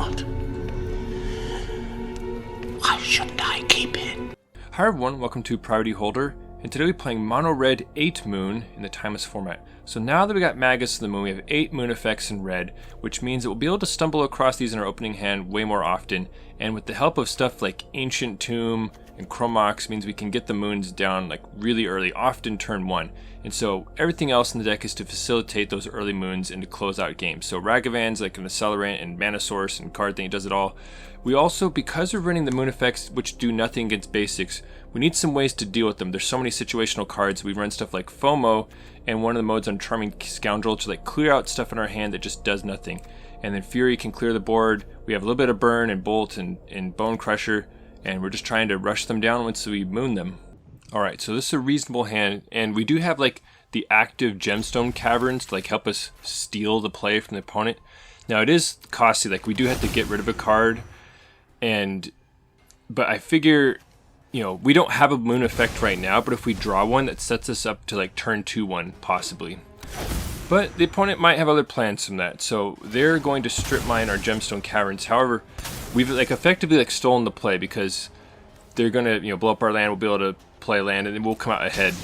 not? Why shouldn't I keep it? Hi everyone, welcome to Priority Holder, and today we're playing Mono Red 8 Moon in the Timeless format. So now that we got Magus in the Moon, we have 8 moon effects in red, which means that we'll be able to stumble across these in our opening hand way more often, and with the help of stuff like Ancient Tomb and Chrome Mox means we can get the moons down like really early, often turn 1. And so everything else in the deck is to facilitate those early moons and to close out games. So Ragavan's like an accelerant and mana source and card thing, it does it all. We also, because we're running the moon effects which do nothing against basics, we need some ways to deal with them. There's so many situational cards. We run stuff like FOMO and one of the modes on Charming Scoundrel to like clear out stuff in our hand that just does nothing. And then Fury can clear the board. We have a little bit of Burn and Bolt and Bonecrusher, and we're just trying to rush them down once we moon them. Alright, so this is a reasonable hand, and we do have like the active Gemstone Caverns to like help us steal the play from the opponent. Now it is costly, like we do have to get rid of a card, but I figure, you know, we don't have a moon effect right now, but if we draw one, that sets us up to like turn 2-1 possibly. But the opponent might have other plans from that, so they're going to strip mine our Gemstone Caverns. However, we've like effectively like stolen the play because they're gonna, you know, blow up our land. We'll be able to play land, and then we'll come out ahead.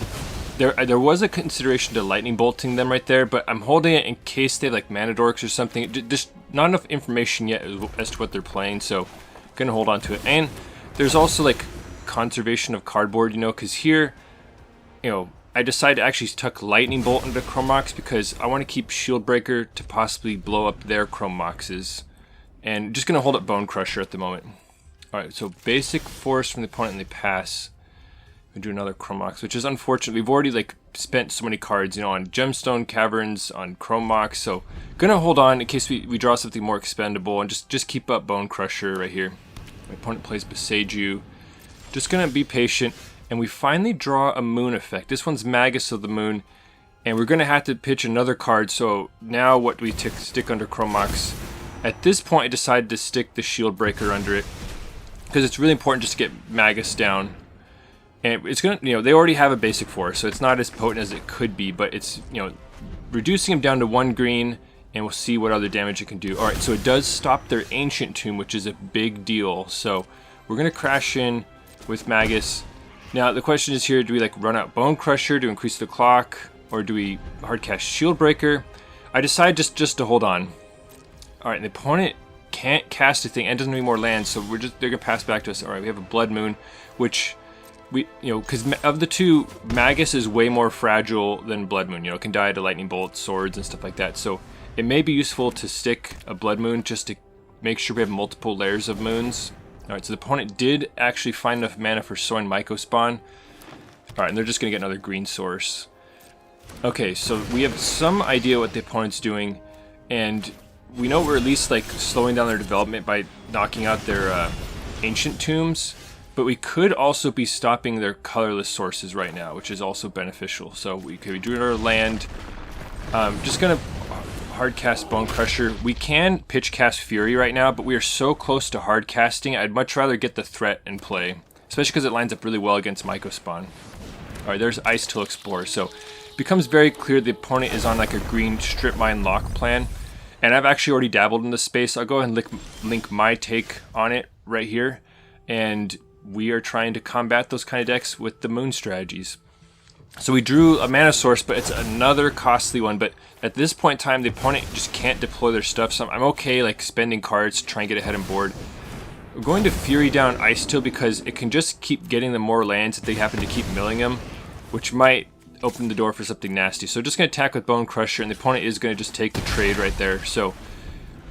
There was a consideration to lightning bolting them right there, but I'm holding it in case they have like mana dorks or something. Just not enough information yet as to what they're playing, so gonna hold on to it. And there's also like conservation of cardboard, you know, because here, you know, I decided to actually tuck Lightning Bolt into Chrome Mox because I want to keep Shieldbreaker to possibly blow up their Chrome Moxes. And just going to hold up Bonecrusher at the moment. Alright, so basic force from the opponent and they pass. We do another Chrome Mox, which is unfortunate. We've already like spent so many cards, you know, on Gemstone Caverns, on Chrome Mox, so gonna hold on in case we draw something more expendable and just keep up Bonecrusher right here. My opponent plays Beseiju. Just gonna be patient. And we finally draw a moon effect. This one's Magus of the Moon, and we're gonna have to pitch another card. So now what do we stick under Chrome Mox? At this point I decided to stick the Shieldbreaker under it because it's really important just to get Magus down. And it's gonna, you know, they already have a basic force, so it's not as potent as it could be, but it's, you know, reducing him down to 1 green, and we'll see what other damage it can do. Alright, so it does stop their Ancient Tomb, which is a big deal. So we're gonna crash in with Magus. Now the question is here, do we like run out Bonecrusher to increase the clock, or do we hardcast Shieldbreaker? I decided just to hold on. Alright, the opponent can't cast a thing and doesn't have any more lands, so they're gonna pass back to us. Alright, we have a Blood Moon, which we, you know, because of the two, Magus is way more fragile than Blood Moon. You know, it can die to Lightning Bolt, swords, and stuff like that. So it may be useful to stick a Blood Moon just to make sure we have multiple layers of moons. Alright, so the opponent did actually find enough mana for Soin Myco spawn. Alright, and they're just going to get another green source. Okay, so we have some idea what the opponent's doing, and we know we're at least like slowing down their development by knocking out their Ancient Tombs, but we could also be stopping their colorless sources right now, which is also beneficial. So we drew our land. Just going to hardcast Bonecrusher. We can pitch cast Fury right now, but we are so close to hard casting. I'd much rather get the threat and play, especially because it lines up really well against Myco spawn. Alright, there's Ice Till Explorer. So it becomes very clear the opponent is on like a green strip mine lock plan, and I've actually already dabbled in this space. I'll go ahead and link my take on it right here, and we are trying to combat those kind of decks with the moon strategies. So we drew a mana source, but it's another costly one. But at this point in time, the opponent just can't deploy their stuff, so I'm okay like spending cards to try and get ahead on board. We're going to Fury down Ice Till because it can just keep getting them more lands if they happen to keep milling them, which might open the door for something nasty. So just going to attack with Bonecrusher, and the opponent is going to just take the trade right there. So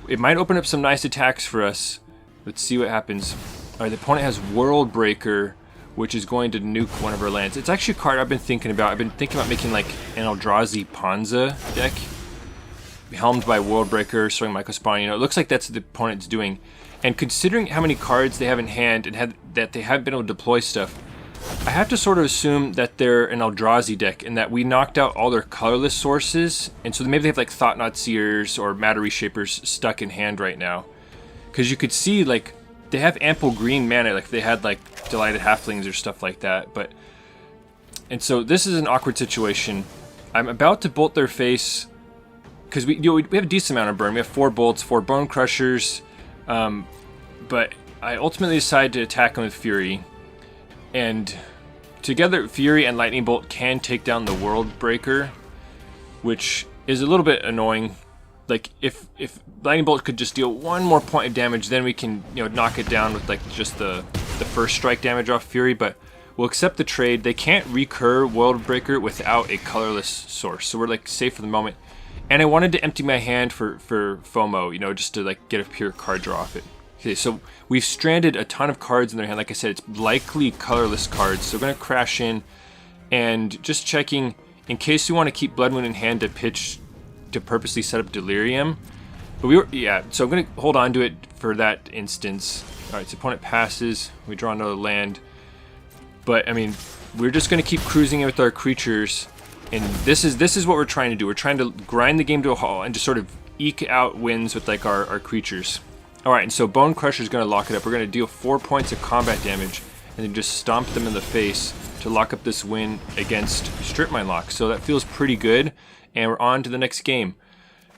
it might open up some nice attacks for us. Let's see what happens. Alright, the opponent has World Breaker, which is going to nuke one of our lands. It's actually a card I've been thinking about. I've been thinking about making like an Eldrazi Ponza deck, helmed by Worldbreaker, Soin Myco spawn. You know, it looks like that's what the opponent's doing. And considering how many cards they have in hand and that they have been able to deploy stuff, I have to sort of assume that they're an Eldrazi deck and that we knocked out all their colorless sources, and so maybe they have like Thought-Knot Seers or Matter Reshapers stuck in hand right now. Because you could see like they have ample green mana, like they had like Delighted Halflings or stuff like that. And so this is an awkward situation. I'm about to bolt their face because we have a decent amount of burn. We have 4 bolts, 4 Bonecrushers, But I ultimately decided to attack him with Fury. And together, Fury and Lightning Bolt can take down the World Breaker, which is a little bit annoying. Like, if Lightning Bolt could just deal one more point of damage, then we can, you know, knock it down with, like, just the first strike damage off Fury, but we'll accept the trade. They can't recur World Breaker without a colorless source, so we're, like, safe for the moment. And I wanted to empty my hand for FOMO, you know, just to, like, get a pure card draw off it. Okay, so we've stranded a ton of cards in their hand. Like I said, it's likely colorless cards, so we're going to crash in and just checking in case we want to keep Blood Moon in hand to pitch to purposely set up Delirium. But so I'm going to hold on to it for that instance. Alright, so opponent passes, we draw another land. But, I mean, we're just going to keep cruising with our creatures, and this is what we're trying to do. We're trying to grind the game to a halt and just sort of eke out wins with, like, our creatures. Alright, and so Bonecrusher is going to lock it up. We're going to deal 4 points of combat damage, and then just stomp them in the face to lock up this win against Strip Mine Lock. So that feels pretty good, and we're on to the next game.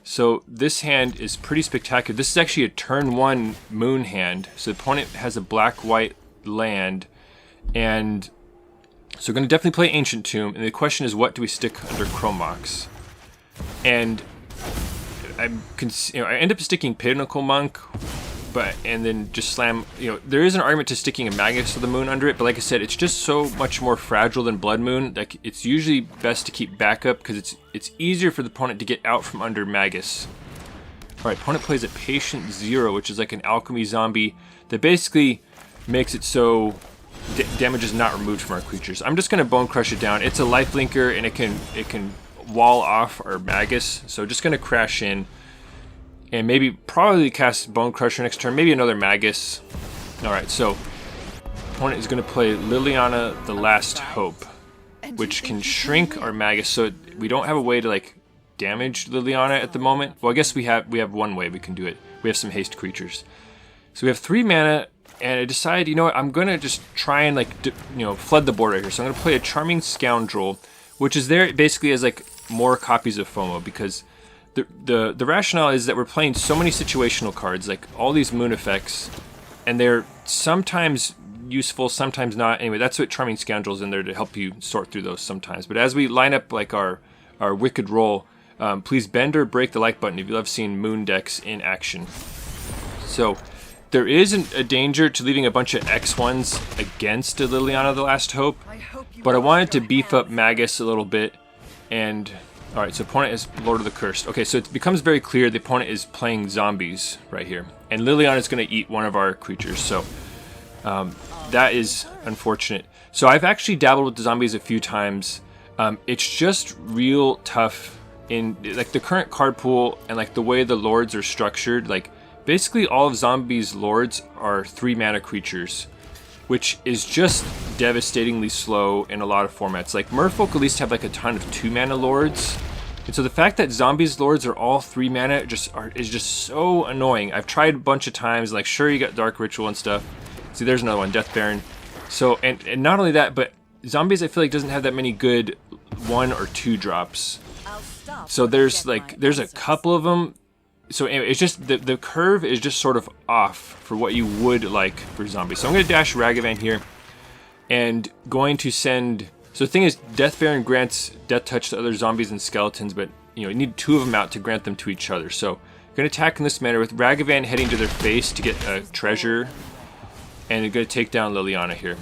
So this hand is pretty spectacular. This is actually a turn 1 moon hand. So the opponent has a black-white land, and so we're going to definitely play Ancient Tomb, and the question is, what do we stick under Chrome Mox? And I end up sticking Pinnacle Monk, and then just slam. You know, there is an argument to sticking a Magus of the Moon under it, but like I said, it's just so much more fragile than Blood Moon. Like, it's usually best to keep backup because it's easier for the opponent to get out from under Magus. All right, opponent plays a Patient Zero, which is like an alchemy zombie that basically makes it so damage is not removed from our creatures. I'm just gonna Bone Crush it down. It's a lifelinker, and it can wall off our Magus, so just gonna crash in and probably cast Bonecrusher next turn, maybe another Magus. Alright, so opponent is gonna play Liliana the Last Hope, which can shrink our Magus, so we don't have a way to, like, damage Liliana at the moment. Well, I guess we have one way we can do it. We have some haste creatures. So we have 3 mana, and I decided, you know what, I'm gonna just try and, like, flood the board right here. So I'm gonna play a Charming Scoundrel, which is there basically as, like, more copies of FOMO, because the rationale is that we're playing so many situational cards, like all these moon effects, and they're sometimes useful, sometimes not. Anyway, that's what Charming Scoundrel's in there to help you sort through those sometimes. But as we line up, like, our wicked roll, please bend or break the like button if you love seeing moon decks in action. So there is a danger to leaving a bunch of X1s against a Liliana the Last Hope, but I wanted to beef up Magus a little bit. And alright, so opponent is Lord of the Cursed. Okay, so it becomes very clear the opponent is playing zombies right here, and Liliana is going to eat one of our creatures, so that is unfortunate. So I've actually dabbled with the zombies a few times. It's just real tough in, like, the current card pool and, like, the way the lords are structured. Like, basically all of zombies' lords are 3 mana creatures, which is just devastatingly slow in a lot of formats. Like, Merfolk at least have, like, a ton of 2 mana lords, and so the fact that zombies lords are all 3 mana is just so annoying. I've tried a bunch of times. Like, sure, you got Dark Ritual and stuff. See, there's another one, Death Baron. So, and not only that, but zombies, I feel like, doesn't have that many good 1 or 2 drops. So there's a couple of them. So anyway, it's just the curve is just sort of off for what you would like for zombies. So I'm going to dash Ragavan here, and going to send. So the thing is, Death Baron grants Death Touch to other zombies and skeletons, but you need 2 of them out to grant them to each other. So I'm going to attack in this manner with Ragavan heading to their face to get a treasure, and I'm going to take down Liliana here.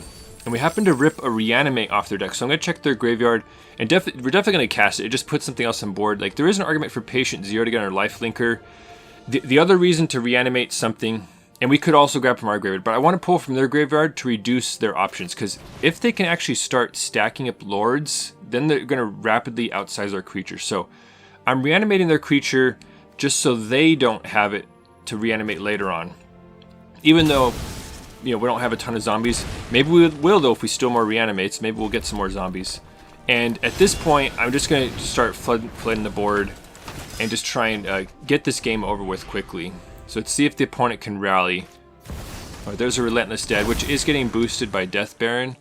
And we happen to rip a Reanimate off their deck, so I'm going to check their graveyard, and we're definitely going to cast it. It just puts something else on board. Like, there is an argument for Patient Zero to get our lifelinker. The other reason to reanimate something, and we could also grab from our graveyard, but I want to pull from their graveyard to reduce their options, because if they can actually start stacking up lords, then they're going to rapidly outsize our creatures. So I'm reanimating their creature just so they don't have it to reanimate later on. Even though, we don't have a ton of zombies. Maybe we will, though, if we steal more reanimates. Maybe we'll get some more zombies. And at this point, I'm just going to start flooding the board and just try and get this game over with quickly. So let's see if the opponent can rally. Right, there's a Relentless Dead, which is getting boosted by Death Baron.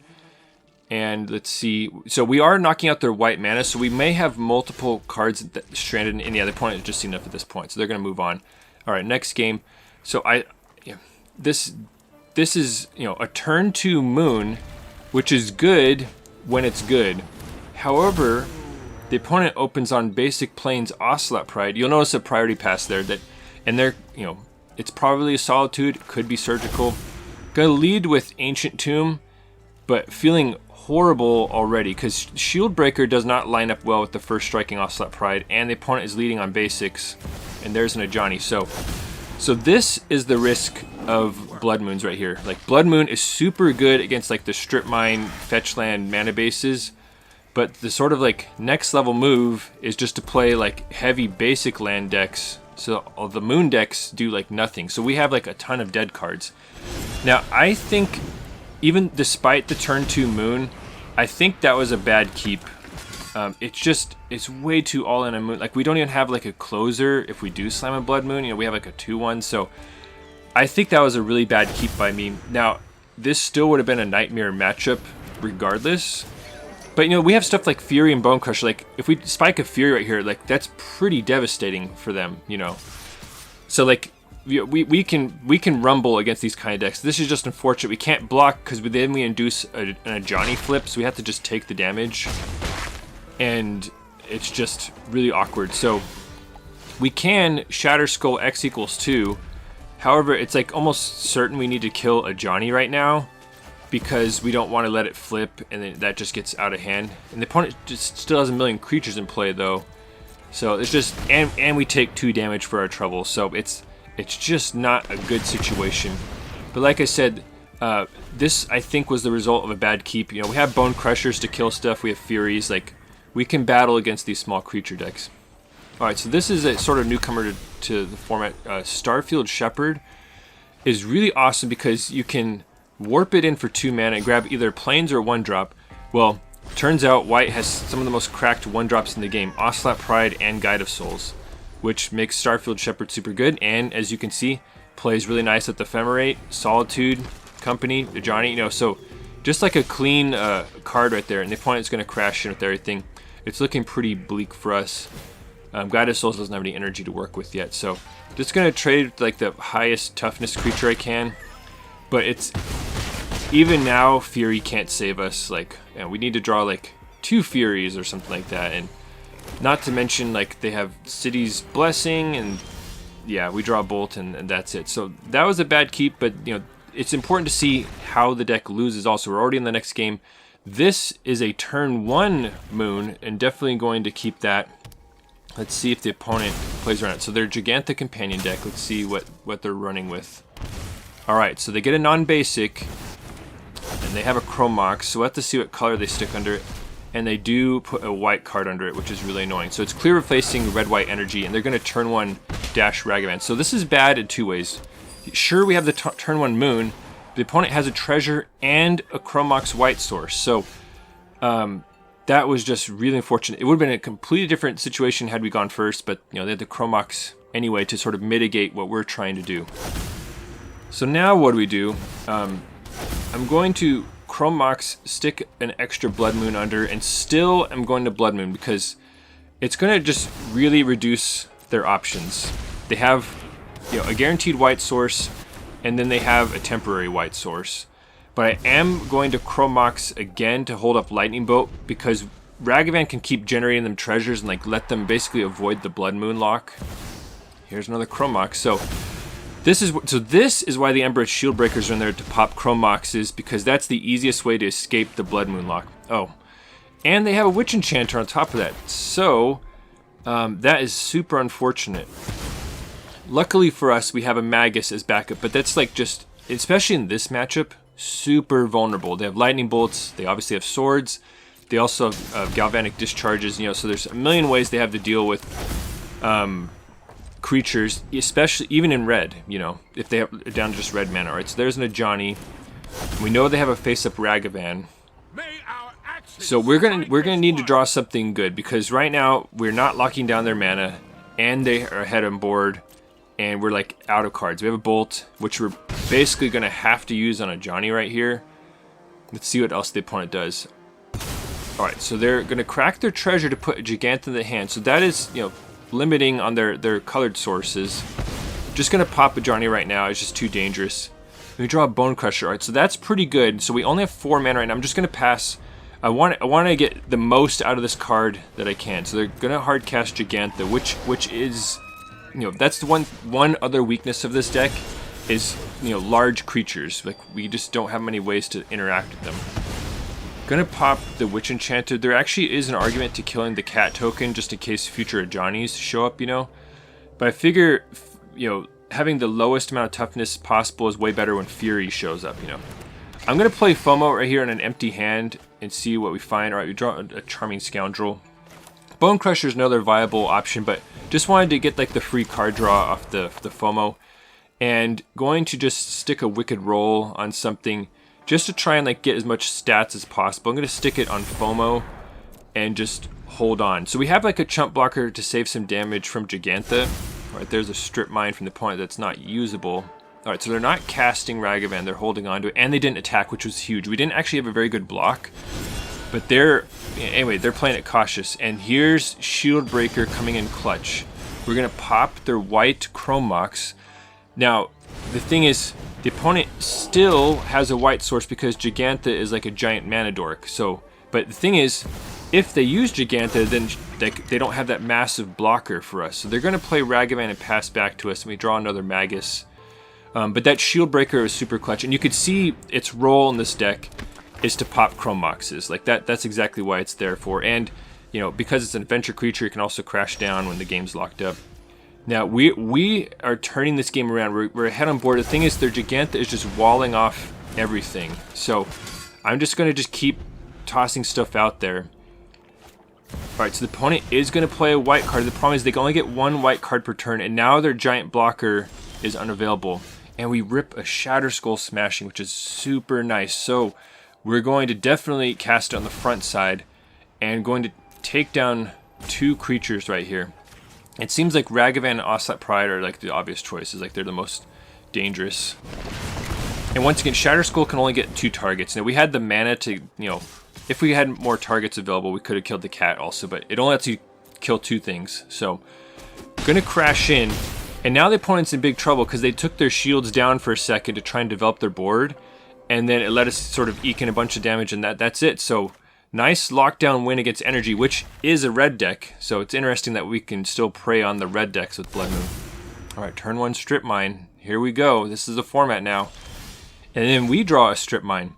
And let's see. So we are knocking out their white mana, so we may have multiple cards stranded in the other opponent. Just enough at this point, so they're going to move on. All right, next game. So this is, you know, a turn 2 moon, which is good when it's good. However, the opponent opens on basic plains Ocelot Pride. You'll notice a priority pass there and they're, you know, it's probably a Solitude, could be Surgical. Gonna lead with Ancient Tomb, but feeling horrible already because Shieldbreaker does not line up well with the first striking Ocelot Pride, and the opponent is leading on basics, and there's an Ajani. So this is the risk of Blood Moons right here. Like, Blood Moon is super good against like the Strip Mine, Fetch Land, mana bases, but the sort of like next level move is just to play like heavy basic land decks. So all the moon decks do like nothing. So we have like a ton of dead cards. Now I think even despite the turn 2 moon, I think that was a bad keep. It's way too all in a moon. Like, we don't even have like a closer if we do slam a Blood Moon. You know, we have like a 2/1. So I think that was a really bad keep by me. Now, this still would have been a nightmare matchup regardless. But, you know, we have stuff like Fury and Bonecrusher. Like, if we spike a Fury right here, like, that's pretty devastating for them, you know. So, like, we can rumble against these kind of decks. This is just unfortunate. We can't block because then we induce an Ajani flip, so we have to just take the damage. And it's just really awkward. So, we can Shatterskull X equals 2. However, it's like almost certain we need to kill Ajani right now, because we don't want to let it flip and then that just gets out of hand. And the opponent just still has a million creatures in play though. So it's just, and we take 2 damage for our trouble. So it's just not a good situation. But like I said, this I think was the result of a bad keep. You know, we have Bone Crushers to kill stuff, we have Furies, like we can battle against these small creature decks. Alright, so this is a sort of newcomer to the format. Starfield Shepherd is really awesome because you can warp it in for 2 mana and grab either plains or 1-drop. Well, turns out white has some of the most cracked 1-drops in the game, Ocelot Pride and Guide of Souls, which makes Starfield Shepherd super good, and as you can see, plays really nice with Ephemerate, Solitude, Company, Ajani, you know, so just like a clean card right there, and the opponent's going to crash in with everything. It's looking pretty bleak for us. Guide of Souls doesn't have any energy to work with yet, so just going to trade like the highest toughness creature I can. But it's, even now, Fury can't save us. Like, you know, we need to draw like 2 Furies or something like that. And not to mention, like, they have City's Blessing, and yeah, we draw Bolt, and that's it. So that was a bad keep, but, you know, it's important to see how the deck loses also. We're already in the next game. This is a turn 1 moon, and definitely going to keep that. Let's see if the opponent plays around it. So they're Giganta Companion deck. Let's see what they're running with. Alright, so they get a non-basic, and they have a Chrome Mox, so we'll have to see what color they stick under it. And they do put a white card under it, which is really annoying. So it's clear replacing red-white energy, and they're going to turn 1 dash Ragavan. So this is bad in 2 ways. Sure, we have the turn 1 moon, the opponent has a treasure and a Chrome Mox white source. So that was just really unfortunate. It would have been a completely different situation had we gone first, but you know, they had the Chrome Mox anyway to sort of mitigate what we're trying to do. So now what do? I'm going to Chrome Mox, stick an extra Blood Moon under, and still I'm going to Blood Moon because it's going to just really reduce their options. They have, you know, a guaranteed white source, and then they have a temporary white source. But I am going to Chrome Mox again to hold up Lightning Bolt because Ragavan can keep generating them treasures and like let them basically avoid the Blood Moon lock. Here's another Chrome Mox. So this is why the Embereth Shieldbreakers are in there to pop Chrome Moxes, because that's the easiest way to escape the Blood Moon lock. Oh, and they have a Witch Enchanter on top of that. So that is super unfortunate. Luckily for us, we have a Magus as backup, but that's like just, especially in this matchup, super vulnerable. They have Lightning Bolts, they obviously have Swords, they also have Galvanic Discharges, you know, so there's a million ways they have to deal with creatures, especially even in red, you know, if they have down to just red mana, right? So there's an Ajani. We know they have a face-up Ragavan. So we're gonna need to draw something good, because right now we're not locking down their mana, and they are ahead on board, and we're like out of cards. We have a Bolt, which we're basically gonna have to use on Ajani right here. Let's see what else the opponent does. All right, so they're gonna crack their treasure to put a Giganta in the hand. So that is, you know, limiting on their colored sources. just going to pop a Johnny right now. It's just too dangerous. We draw a Bonecrusher. Alright, so that's pretty good. So we only have 4 mana right now. I'm just going to pass. I want to get the most out of this card that I can. So they're going to hard cast Gigantha, which is, you know, that's the one other weakness of this deck is, you know, large creatures. Like, we just don't have many ways to interact with them. Gonna pop the Witch Enchanter. There actually is an argument to killing the cat token just in case future Johnnies show up, you know. But I figure, you know, having the lowest amount of toughness possible is way better when Fury shows up, you know. I'm gonna play FOMO right here on an empty hand and see what we find. Alright, we draw a Charming Scoundrel. Bonecrusher is another viable option, but just wanted to get like the free card draw off the FOMO. And going to just stick a Wicked Roll on something just to try and like get as much stats as possible. I'm going to stick it on FOMO and just hold on. So we have like a chump blocker to save some damage from Gigantha. Alright, there's a Strip Mine from the opponent that's not usable. Alright, so they're not casting Ragavan, they're holding on to it, and they didn't attack, which was huge. We didn't actually have a very good block, but they're playing it cautious. And here's Shieldbreaker coming in clutch. We're going to pop their white Chrome Mox. Now, the thing is, the opponent still has a white source because Gigantha is like a giant mana dork. So, but the thing is, if they use Gigantha, then they don't have that massive blocker for us. So they're going to play Ragavan and pass back to us, and we draw another Magus. But that Shieldbreaker is super clutch, and you could see its role in this deck is to pop Chrome Moxes. Like that's exactly why it's there for. And, you know, because it's an adventure creature, it can also crash down when the game's locked up. Now, we are turning this game around. We're ahead on board. The thing is, their Gigantha is just walling off everything. So, I'm just going to just keep tossing stuff out there. Alright, so the opponent is going to play a white card. The problem is they can only get 1 white card per turn, and now their giant blocker is unavailable. And we rip a Shatterskull Smashing, which is super nice. So, we're going to definitely cast it on the front side, and going to take down 2 creatures right here. It seems like Ragavan and Ocelot Pride are like the obvious choices, like they're the most dangerous. And once again, Shatterskull can only get 2 targets. Now we had the mana to, you know, if we had more targets available, we could have killed the cat also, but it only lets you kill 2 things. So, gonna crash in, and now the opponent's in big trouble because they took their shields down for a second to try and develop their board, and then it let us sort of eke in a bunch of damage, and that's it. So, nice lockdown win against Energy, which is a red deck. So it's interesting that we can still prey on the red decks with Blood Moon. Alright, turn 1 Strip Mine. Here we go. This is the format now. And then we draw a Strip Mine.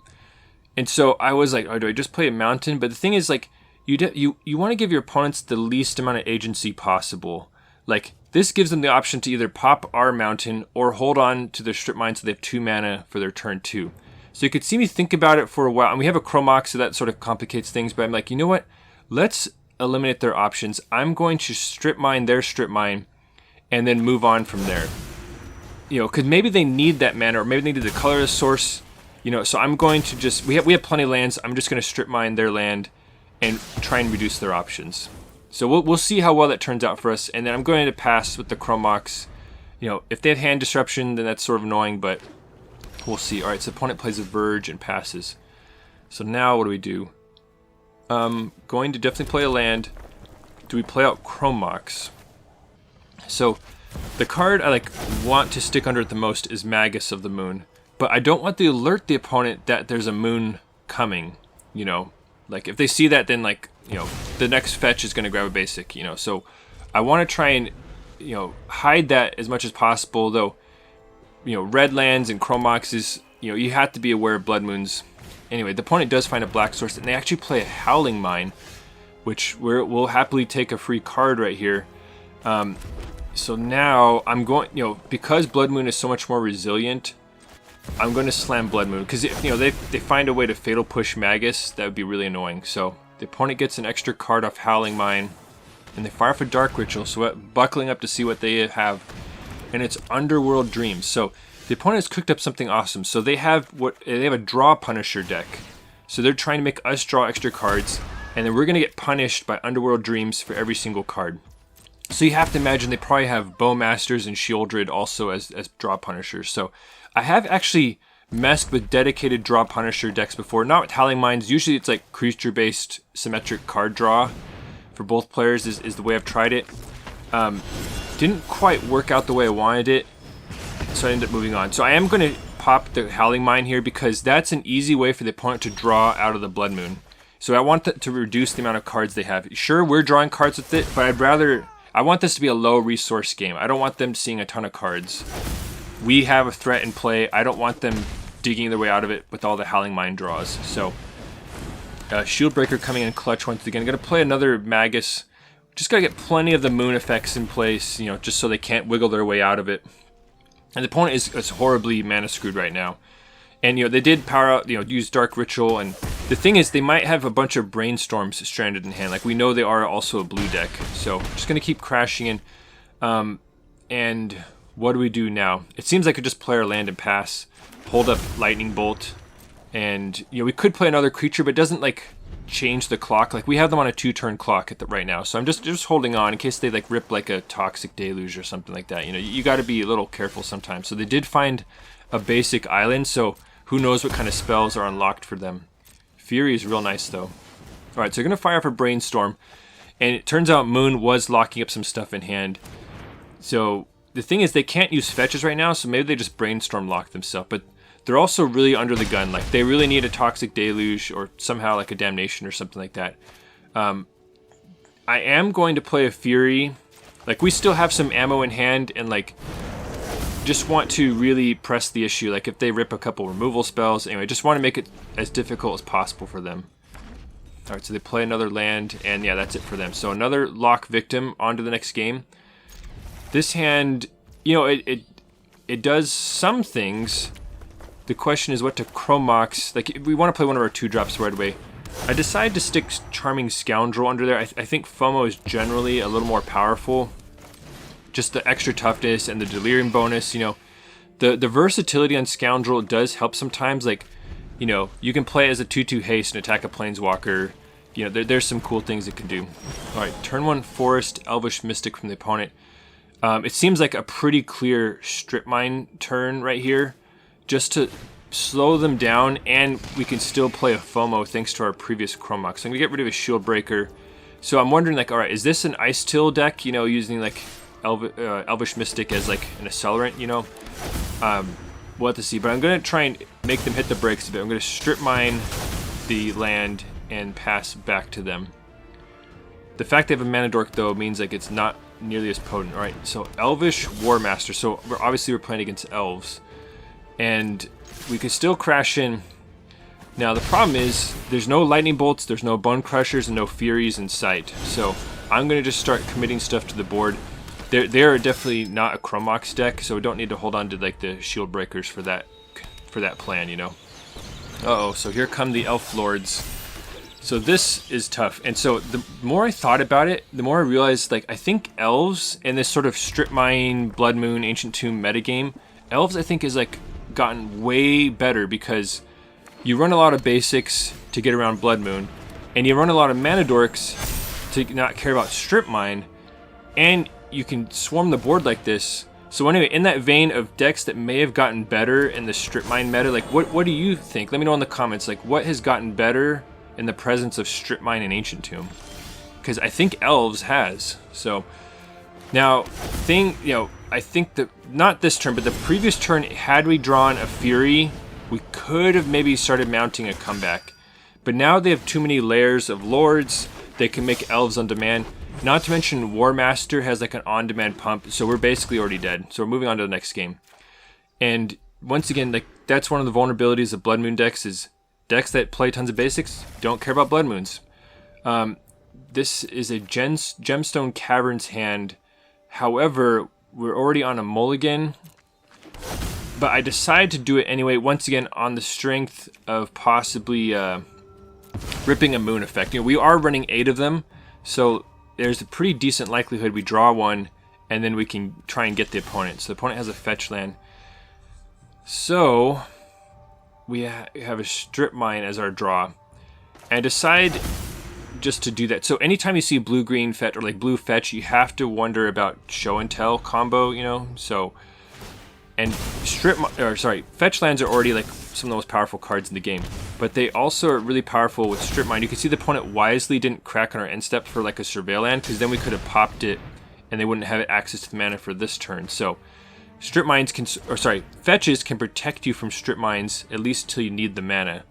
And so I was like, oh, do I just play a Mountain? But the thing is, like, you want to give your opponents the least amount of agency possible. Like, this gives them the option to either pop our Mountain or hold on to their Strip Mine so they have 2 mana for their turn 2. So you could see me think about it for a while, and we have a Chrome Mox, so that sort of complicates things, but I'm like, you know what? Let's eliminate their options. I'm going to Strip Mine their Strip Mine, and then move on from there. You know, because maybe they need that mana, or maybe they need the colorless source, you know, so I'm going to just, we have plenty of lands, I'm just going to Strip Mine their land, and try and reduce their options. So we'll see how well that turns out for us, and then I'm going to pass with the Chrome Mox. You know, if they have hand disruption, then that's sort of annoying, but we'll see. Alright, so the opponent plays a Verge and passes. So now what do we do? Going to definitely play a land. Do we play out Chrome Mox? So the card I want to stick under it the most is Magus of the Moon. But I don't want to alert the opponent that there's a moon coming, you know. Like if they see that, then like, you know, the next fetch is going to grab a basic, you know. So I want to try and, you know, hide that as much as possible, though. You know, red lands and Chrome Moxes, you know, you have to be aware of Blood Moons. Anyway, the opponent does find a black source, and they actually play a Howling Mine, which we'll happily take a free card right here. So now I'm going, you know, because Blood Moon is so much more resilient, I'm going to slam Blood Moon, because, you know, they find a way to Fatal Push Magus, that would be really annoying. So the opponent gets an extra card off Howling Mine, and they fire for Dark Ritual, so buckling up to see what they have. And it's Underworld Dreams. So the opponent has cooked up something awesome. So they have a Draw Punisher deck. So they're trying to make us draw extra cards, and then we're going to get punished by Underworld Dreams for every single card. So you have to imagine they probably have Bowmasters and Shieldred also as Draw Punishers. So I have actually messed with dedicated Draw Punisher decks before. Not with Howling Mines. Usually it's like creature-based symmetric card draw for both players is the way I've tried it. Didn't quite work out the way I wanted it, so I ended up moving on. So I am going to pop the Howling Mine here because that's an easy way for the opponent to draw out of the Blood Moon. So I want that to reduce the amount of cards they have. Sure, we're drawing cards with it, but I want this to be a low resource game. I don't want them seeing a ton of cards. We have a threat in play. I don't want them digging their way out of it with all the Howling Mine draws. So Shieldbreaker coming in clutch once again. Going to play another Magus. Just got to get plenty of the moon effects in place, you know, just so they can't wiggle their way out of it. And the opponent is horribly mana screwed right now. And, you know, they did power out, you know, use Dark Ritual. And the thing is, they might have a bunch of Brainstorms stranded in hand. Like, we know they are also a blue deck. So, just going to keep crashing in. And what do we do now? It seems like we just play our land and pass. Hold up Lightning Bolt. And, you know, we could play another creature, but it doesn't, like, change the clock. Like, we have them on a 2-turn clock right now. So I'm just holding on in case they, like, rip, like, a Toxic Deluge or something like that. You know, you got to be a little careful sometimes. So they did find a basic island, so who knows what kind of spells are unlocked for them. Fury is real nice, though. Alright, so we're going to fire up a Brainstorm. And it turns out Moon was locking up some stuff in hand. So the thing is, they can't use fetches right now, so maybe they just Brainstorm lock themselves. But they're also really under the gun. Like, they really need a Toxic Deluge or somehow like a Damnation or something like that. I am going to play a Fury. Like, we still have some ammo in hand and, like, just want to really press the issue. Like, if they rip a couple removal spells. Anyway, just want to make it as difficult as possible for them. Alright, so they play another land, and yeah, that's it for them. So another lock victim, on to the next game. This hand, you know, it does some things. The question is what to Chrome Mox. Like, we want to play one of our 2-drops right away. I decided to stick Charming Scoundrel under there. I think FOMO is generally a little more powerful. Just the extra toughness and the Delirium bonus, you know. The versatility on Scoundrel does help sometimes. Like, you know, you can play as a 2-2 haste and attack a Planeswalker. You know, there's some cool things it can do. Alright, turn 1 Forest, Elvish Mystic from the opponent. It seems like a pretty clear Strip Mine turn right here. Just to slow them down, and we can still play a FOMO thanks to our previous Chrome Mox. So I'm going to get rid of a Shieldbreaker. So I'm wondering, like, alright, is this an Ice Till deck, you know, using, like, Elvish Mystic as, like, an accelerant, you know? We'll have to see, but I'm going to try and make them hit the brakes a bit. I'm going to Strip Mine the land and pass back to them. The fact they have a Mana Dork, though, means, like, it's not nearly as potent. Alright, so Elvish War Master. So we're playing against Elves. And we can still crash in. Now the problem is there's no Lightning Bolts, there's no Bone Crushers, and no Furies in sight. So I'm going to just start committing stuff to the board. They're definitely not a Chrome Mox deck, so we don't need to hold on to, like, the Shield Breakers for that plan, you know. Uh-oh, so here come the Elf Lords. So this is tough. And so the more I thought about it, the more I realized, like, I think Elves in this sort of Strip Mine, Blood Moon, Ancient Tomb metagame, Elves I think is, like, gotten way better because you run a lot of basics to get around Blood Moon, and you run a lot of Mana Dorks to not care about Strip Mine, and you can swarm the board like this. So anyway, in that vein of decks that may have gotten better in the Strip Mine meta, like, what do you think? Let me know in the comments, like, what has gotten better in the presence of Strip Mine and Ancient Tomb? Because I think Elves has. So now, I think that, not this turn, but the previous turn, had we drawn a Fury, we could have maybe started mounting a comeback. But now they have too many layers of Lords. They can make Elves on demand. Not to mention War Master has, like, an on-demand pump, so we're basically already dead. So we're moving on to the next game. And once again, like, that's one of the vulnerabilities of Blood Moon decks, is decks that play tons of basics don't care about Blood Moons. This is a Gemstone Caverns hand. However, we're already on a mulligan, but I decided to do it anyway, once again on the strength of possibly ripping a Moon effect. You know, we are running 8 of them, so there's a pretty decent likelihood we draw one, and then we can try and get the opponent. So the opponent has a fetch land. So we have a Strip Mine as our draw. And I decide just to do that. So anytime you see blue-green fetch, or like blue fetch, you have to wonder about show and tell combo, you know? So, and fetch lands are already, like, some of the most powerful cards in the game. But they also are really powerful with Strip Mine. You can see the opponent wisely didn't crack on our end step for, like, a Surveil land, because then we could have popped it and they wouldn't have access to the mana for this turn. So strip mines can, or sorry, fetches can protect you from strip mines at least till you need the mana.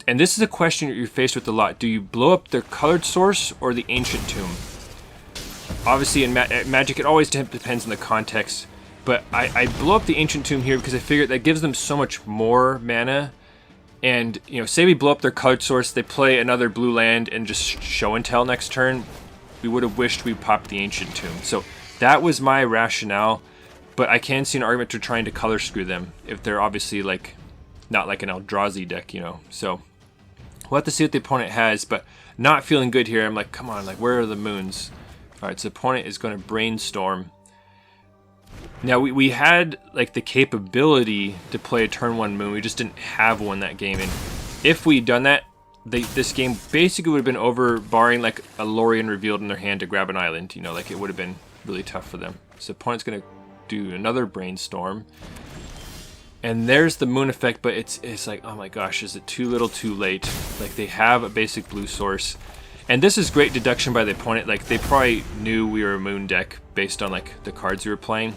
And this is a question you're faced with a lot. Do you blow up their colored source or the ancient tomb? Obviously in Magic it always depends on the context, but I blow up the ancient tomb here because I figured that gives them so much more mana. And, you know, say we blow up their colored source, they play another blue land and just show and tell next turn. We would have wished we popped the ancient tomb. So that was my rationale, but I can see an argument to trying to color screw them if they're obviously like not like an Eldrazi deck, you know. So we'll have to see what the opponent has, but not feeling good here. I'm like, come on, like where are the moons? All right, so the opponent is going to brainstorm. Now we had like the capability to play a turn 1 moon, we just didn't have one that game. And if we'd done that, this game basically would have been over, barring like a Lorien revealed in their hand to grab an island. You know, like it would have been really tough for them. So the opponent's going to do another brainstorm. And there's the moon effect, but it's like, oh my gosh, is it too little too late? Like they have a basic blue source. And this is great deduction by the opponent. Like they probably knew we were a moon deck based on like the cards we were playing.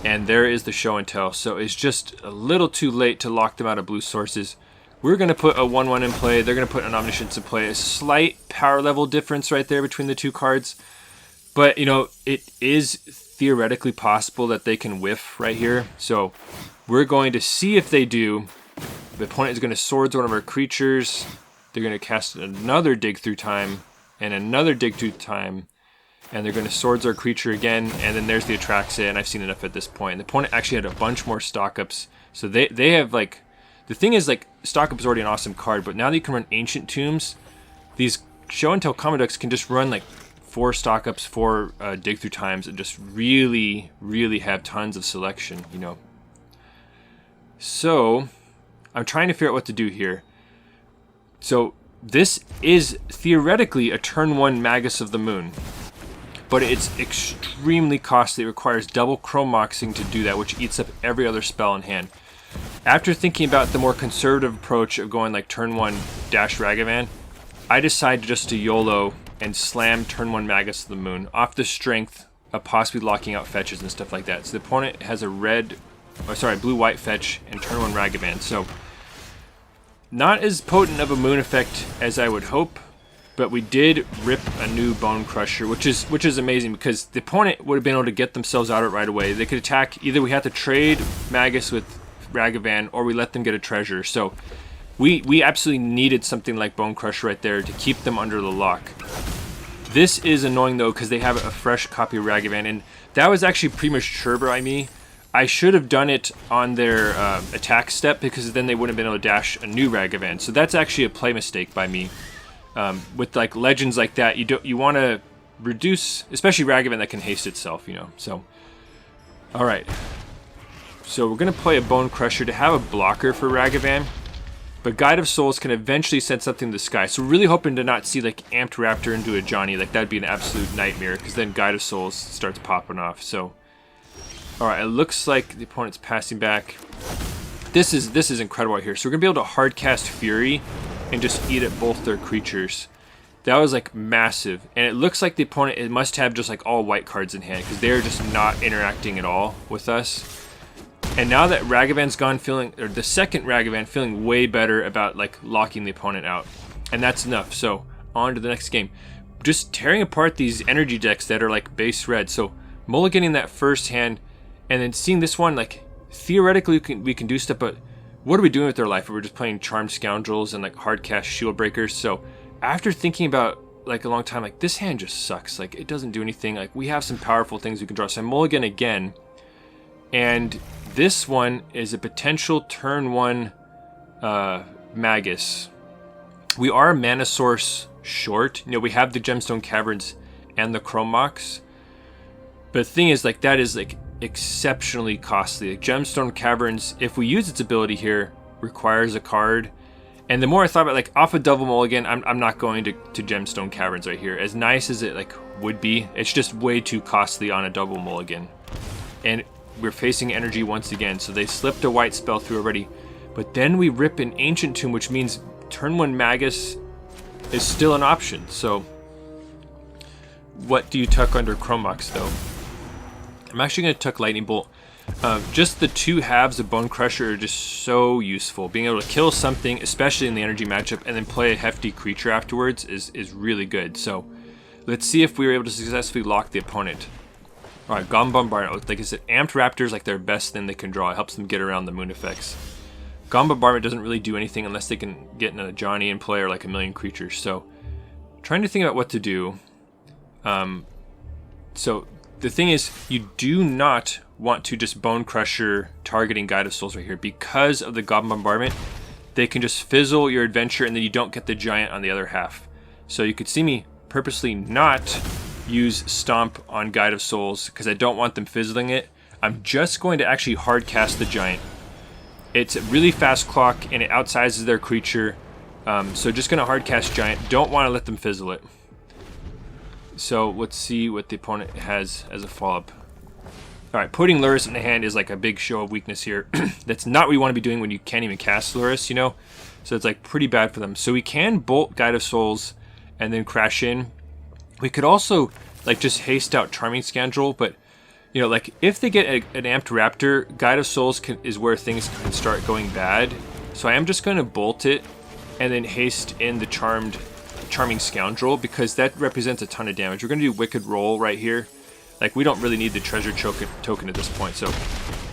And there is the show and tell. So it's just a little too late to lock them out of blue sources. We're going to put a 1/1 in play. They're going to put an Omniscience in play. A slight power level difference right there between the two cards. But, you know, it is theoretically possible that they can whiff right here. So we're going to see if they do. The opponent is going to swords one of our creatures. They're going to cast another Dig Through Time and another Dig Through Time. And they're going to swords our creature again, and then there's the Atraxa, and I've seen enough at this point. And the opponent actually had a bunch more stock-ups. So they have, like... The thing is, like, stock-up is already an awesome card, but now that you can run Ancient Tombs, these Show and Tell combo decks can just run, like, 4 stock-ups, 4 Dig Through Times, and just really, really have tons of selection, you know. So, I'm trying to figure out what to do here. So, this is theoretically a turn 1 Magus of the Moon. But it's extremely costly. It requires double Chrome Moxing to do that, which eats up every other spell in hand. After thinking about the more conservative approach of going like turn 1 dash Ragavan, I decided just to YOLO and slam turn 1 Magus of the Moon off the strength of possibly locking out fetches and stuff like that. So the opponent has a blue-white fetch and turn 1 Ragavan. So not as potent of a moon effect as I would hope. But we did rip a new Bonecrusher, which is amazing because the opponent would have been able to get themselves out of it right away. They could attack, either we had to trade Magus with Ragavan or we let them get a treasure. So we absolutely needed something like Bonecrusher right there to keep them under the lock. This is annoying though because they have a fresh copy of Ragavan, and that was actually premature by me. I should have done it on their attack step because then they wouldn't have been able to dash a new Ragavan. So that's actually a play mistake by me. With like legends like that, you want to reduce, especially Ragavan that can haste itself, you know. So, all right. So we're gonna play a Bonecrusher to have a blocker for Ragavan, but Guide of Souls can eventually send something to the sky. So we're really hoping to not see like Amped Raptor into a Johnny. Like that'd be an absolute nightmare because then Guide of Souls starts popping off. So, all right. It looks like the opponent's passing back. This is incredible right here. So we're gonna be able to hardcast Fury and just eat at both their creatures. That was like massive. And it looks like the opponent must have just like all white cards in hand because they're just not interacting at all with us. And now that Ragavan's gone, the second Ragavan feeling way better about like locking the opponent out. And that's enough. So on to the next game. Just tearing apart these energy decks that are like base red. So mulliganing that first hand and then seeing this one, like theoretically we can do stuff, but what are we doing with our life? We're just playing Charmed Scoundrels and like hardcast Shieldbreakers. So after thinking about like a long time, like this hand just sucks. Like it doesn't do anything. Like we have some powerful things we can draw. So I mulligan again. And this one is a potential turn 1 Magus. We are mana source short. You know, we have the Gemstone Caverns and the Chrome Mox. But the thing is, like, that is like exceptionally costly. Like, Gemstone Caverns, if we use its ability here, requires a card. And the more I thought about, like, off a double mulligan, I'm not going to Gemstone Caverns right here. As nice as it like would be, it's just way too costly on a double mulligan. And we're facing energy once again, so they slipped a white spell through already. But then we rip an Ancient Tomb, which means turn 1 Magus is still an option. So what do you tuck under Chrome Mox though? I'm actually going to tuck Lightning Bolt. Just the two halves of Bonecrusher are just so useful. Being able to kill something, especially in the energy matchup, and then play a hefty creature afterwards is really good. So let's see if we were able to successfully lock the opponent. Alright, Goblin Bombardment. Like I said, Amped Raptors like their best thing they can draw. It helps them get around the moon effects. Goblin Bombardment doesn't really do anything unless they can get in a Johnny in play or like a million creatures. So trying to think about what to do. So the thing is, you do not want to just Bonecrusher targeting Guide of Souls right here. Because of the Goblin Bombardment, they can just fizzle your adventure and then you don't get the Giant on the other half. So you could see me purposely not use Stomp on Guide of Souls because I don't want them fizzling it. I'm just going to actually hard cast the Giant. It's a really fast clock and it outsizes their creature. So just going to hard cast Giant. Don't want to let them fizzle it. So let's see what the opponent has as a follow-up. Alright, putting Lurrus in the hand is like a big show of weakness here. That's not what you want to be doing when you can't even cast Lurrus, you know? So it's like pretty bad for them. So we can bolt Guide of Souls and then crash in. We could also like just haste out Charming Scoundrel, but you know, like if they get an Amped Raptor, Guide of Souls is where things can start going bad. So I am just going to bolt it and then haste in the Charming Scoundrel because that represents a ton of damage. We're going to do Wicked Roll right here. Like we don't really need the treasure token at this point. So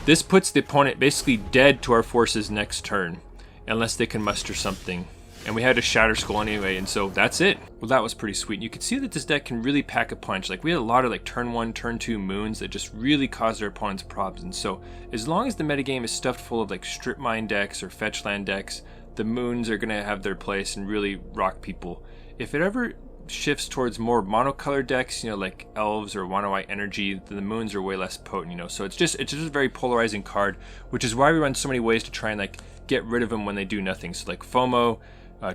this puts the opponent basically dead to our forces next turn unless they can muster something. And we had a Shatterskull anyway, and so that's it. Well, that was pretty sweet. You could see that this deck can really pack a punch. Like we had a lot of like turn 1, turn 2 moons that just really caused their opponents problems. And so as long as the metagame is stuffed full of like strip mine decks or fetch land decks, the moons are gonna have their place and really rock people. If it ever shifts towards more monocolored decks, you know, like elves or Wano White Energy, then the moons are way less potent, you know. So it's just a very polarizing card, which is why we run so many ways to try and like get rid of them when they do nothing. So like FOMO,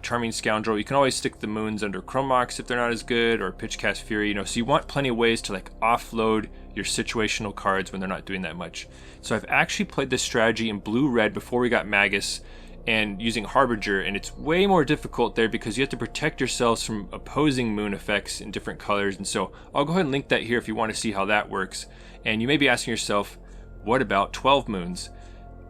Charming Scoundrel, you can always stick the moons under Chrome Mox if they're not as good, or Pitchcast Fury, you know, so you want plenty of ways to like offload your situational cards when they're not doing that much. So I've actually played this strategy in blue-red before we got Magus and using Harbinger, and it's way more difficult there because you have to protect yourselves from opposing moon effects in different colors. And so I'll go ahead and link that here if you want to see how that works. And you may be asking yourself, what about 12 moons?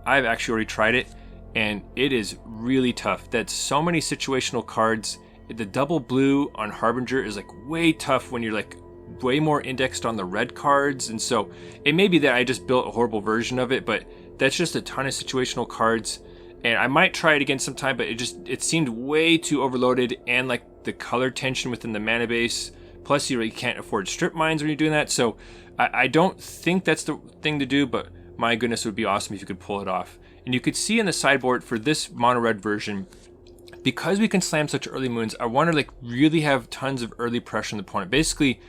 I've actually already tried it, and it is really tough. That's so many situational cards. The double blue on Harbinger is like way tough when you're like way more indexed on the red cards. And so it may be that I just built a horrible version of it, but that's just a ton of situational cards. And I might try it again sometime, but it seemed way too overloaded, and like the color tension within the mana base. Plus you really can't afford strip mines when you're doing that. So I don't think that's the thing to do, but my goodness, it would be awesome if you could pull it off. And you could see in the sideboard for this mono red version, because we can slam such early moons, I want to like really have tons of early pressure on the opponent. Basically,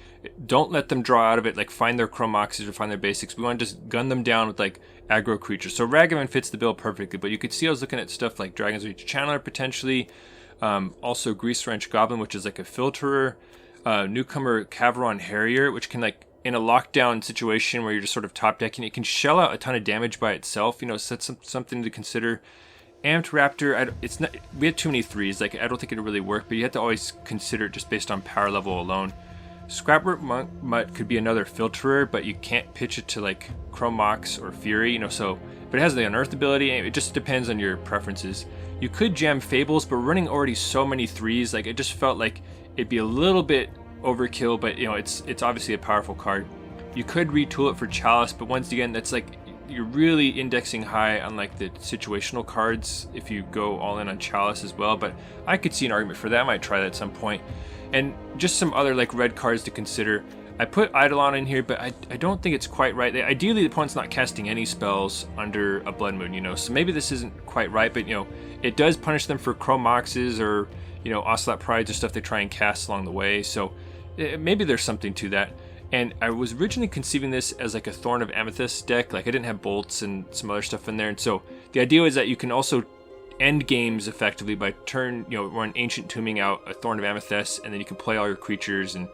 don't let them draw out of it, like find their Chrome Moxes or find their basics. We want to just gun them down with like aggro creatures. So Ragavan fits the bill perfectly, but you could see I was looking at stuff like Dragon's Reach Channeler potentially, also Grease Wrench Goblin, which is like a filterer, newcomer Caveron Harrier, which can like in a lockdown situation where you're just sort of top decking, it can shell out a ton of damage by itself. You know, so that's something to consider. Amped Raptor, it's not. We had too many threes. Like I don't think it'd really work, but you have to always consider it just based on power level alone. Scrapwork Mutt could be another filterer, but you can't pitch it to like Chrome Mox or Fury, you know. So, but it has the Unearth ability. And it just depends on your preferences. You could jam Fables, but we're running already so many threes. Like it just felt like it'd be a little bit overkill, but you know, it's obviously a powerful card. You could retool it for Chalice, but once again, that's like you're really indexing high on like the situational cards if you go all in on Chalice as well. But I could see an argument for that. I might try that at some point. And just some other like red cards to consider. I put Eidolon in here, but I don't think it's quite right. Ideally, the opponent's not casting any spells under a Blood Moon, you know. So maybe this isn't quite right, but you know, it does punish them for Chrome Moxes or, you know, Ocelot Prides or stuff they try and cast along the way. So maybe there's something to that. And I was originally conceiving this as like a Thorn of Amethyst deck. Like I didn't have bolts and some other stuff in there. And so the idea is that you can also end games effectively by run Ancient Tombing out a Thorn of Amethyst, and then you can play all your creatures and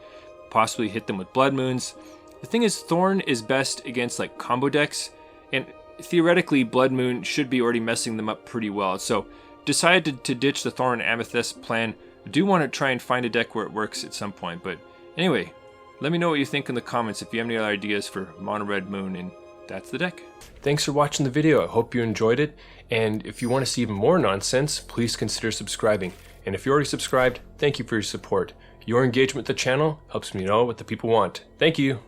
possibly hit them with Blood Moons. The thing is, Thorn is best against like combo decks, and theoretically Blood Moon should be already messing them up pretty well. So decided to ditch the Thorn and Amethyst plan. I do want to try and find a deck where it works at some point, but anyway, let me know what you think in the comments if you have any other ideas for Mono Red Moon, and that's the deck. Thanks for watching the video. I hope you enjoyed it. And if you want to see even more nonsense, please consider subscribing. And if you're already subscribed, thank you for your support. Your engagement with the channel helps me know what the people want. Thank you.